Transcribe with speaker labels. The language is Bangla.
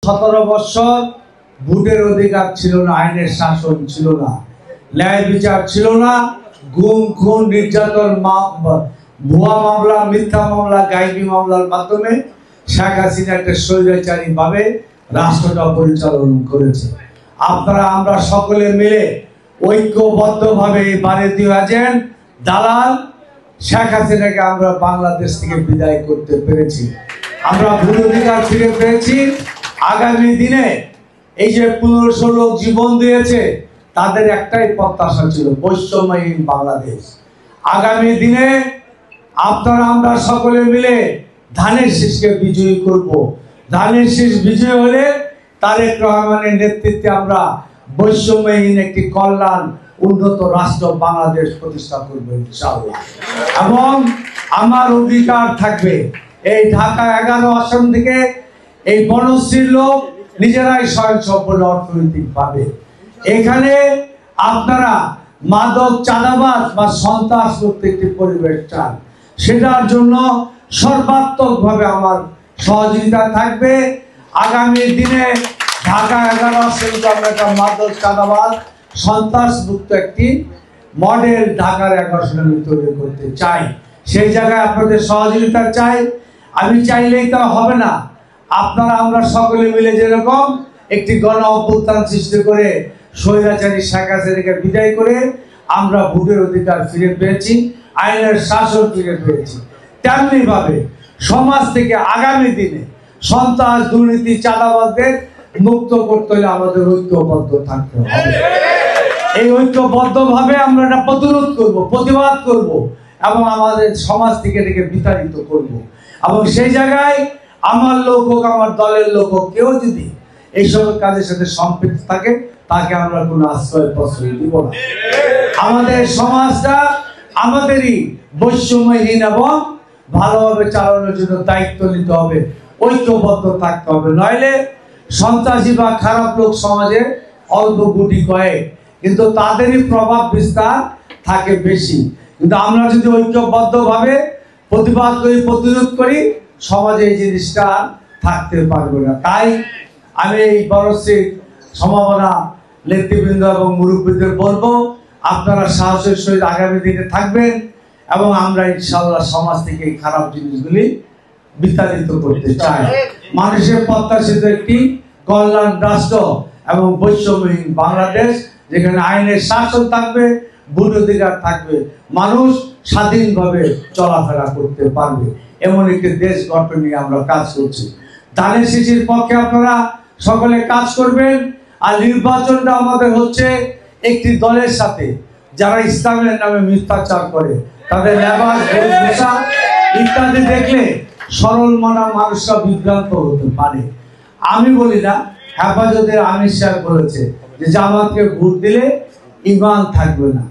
Speaker 1: 17 বছর ভোটের অধিকার ছিল না, আইনের শাসন ছিল না, ন্যায় বিচার ছিল না, গুম খুন নির্যাতন ভুয়া মামলা মিথ্যা মামলা গাইবি মামলার মাধ্যমে শেখ হাসিনা একটা স্বৈরাচারী ভাবে রাষ্ট্রটা পরিচালনা করেছে। আপনারা আমরা সকলে মিলে ঐক্যবদ্ধভাবে ভারতীয় এজেন্ট দালাল শেখ হাসিনাকে আমরা বাংলাদেশ থেকে বিদায় করতে পেরেছি। আমরা ভোট অধিকার ফিরে পেয়েছি। আগামী দিনে এই যে 1500 লোক জীবন দিয়েছে তাদের একটাই প্রত্যাশা ছিল বৈষম্যহীন বাংলাদেশ। আগামী দিনে আপনারা আমরা সকলে মিলে ধানের শীষকে বিজয়ী করব। ধানের শীষ বিজয়ী হলে তারেক রহমানের নেতৃত্বে আমরা বৈষম্যহীন একটি কল্যাণ উন্নত রাষ্ট্র বাংলাদেশ প্রতিষ্ঠা করব ইনশাআল্লাহ। এবং আমার অধিকার থাকবে এই ঢাকা 11 আসন থেকে এই বনশ্রীর লোক নিজেরাই স্বয়ংসম্পূর্ণ অর্থনৈতিক ভাবে। এখানে আপনারা মাদক চাঁদাবাজ বা সন্ত্রাস মুক্ত একটি পরিবেশ চান, সেটার জন্য সর্বাত্মকভাবে আমার সহযোগিতা থাকবে। আগামী দিনে ঢাকা 11 আসনকে আমরা একটা মাদক চাঁদাবাজ সন্ত্রাস মুক্ত একটি মডেল ঢাকার 11 আসনে তৈরি করতে চাই। সেই জায়গায় আপনাদের সহযোগিতা চাই। আমি চাইলেই তা হবে না। আপনারা আমরা সকলে মিলে যেরকম একটি গণ অভ্যুত্থান সৃষ্টি করে স্বৈরাচারী শেখ হাসিনাকে বিদায় করে আমরা ভোটের অধিকার ফিরে পেয়েছি, আইনের শাসন ফিরে পেয়েছি, তেমনি ভাবে সমাজ থেকে আগামী দিনে সন্ত্রাস দুর্নীতি চাঁদাবাজদের মুক্ত করতে হলে আমাদের ঐক্যবদ্ধ থাকতে হবে। এই ঐক্যবদ্ধভাবে আমরা এটা প্রতিরোধ করব, প্রতিবাদ করব এবং আমাদের সমাজ থেকে এটাকে বিতাড়িত করব। এবং সেই জায়গায় আমার লোক হোক আমার দলের লোক হোক কেউ যদি এইসব কাজের সাথে সম্পৃক্ত থাকে তাকে আমরা কোনো আশ্রয় প্রশ্রয় দিব না। আমাদের সমাজটা আমাদেরই বৈষম্যহীন এবং ভালোভাবে চালানোর জন্য দায়িত্ব নিতে হবে, ঐক্যবদ্ধ থাকতে হবে। নইলে সন্ত্রাসী বা খারাপ লোক সমাজে অল্প গুটি কয়েক, কিন্তু তাদেরই প্রভাব বিস্তার থাকে বেশি। কিন্তু আমরা যদি ঐক্যবদ্ধভাবে প্রতিবাদ করি, প্রতিরোধ করি, সমাজে এই জিনিসটা থাকতে পারবে না। তাই আমি এই বনশ্রী সম্ভাবনা নেতৃবৃন্দ এবং মুরব্বীদের বলবো আপনারা সাহসের সহিত আগামী দিনে থাকবেন এবং আমরা ইনশাআল্লাহ সমাজ থেকে এই খারাপ জিনিসগুলি বিতাড়িত করতে চাই। মানুষের প্রত্যাশিত একটি কল্যাণ রাষ্ট্র এবং বৈষম্যহীন বাংলাদেশ, যেখানে আইনের শাসন থাকবে, ভোট অধিকার থাকবে, মানুষ স্বাধীনভাবে চলাফেরা করতে পারবে, এমন একটি দেশ গঠন নিয়ে আমরা কাজ করছি। ধানের শীষের পক্ষে আপনারা সকলে কাজ করবেন। আর নির্বাচনটা আমাদের হচ্ছে একটি দলের সাথে যারা ইসলামের নামে মিথ্যাচার করে, তাদের লেবাস বেশভূষা ইত্যাদি দেখলে সরল মনা মানুষরা বিভ্রান্ত হতে পারে। আমি বলি না, হেফাজতের আমির সাহেব বলেছে যে জামাতকে ভোট দিলে ঈমান থাকবে না।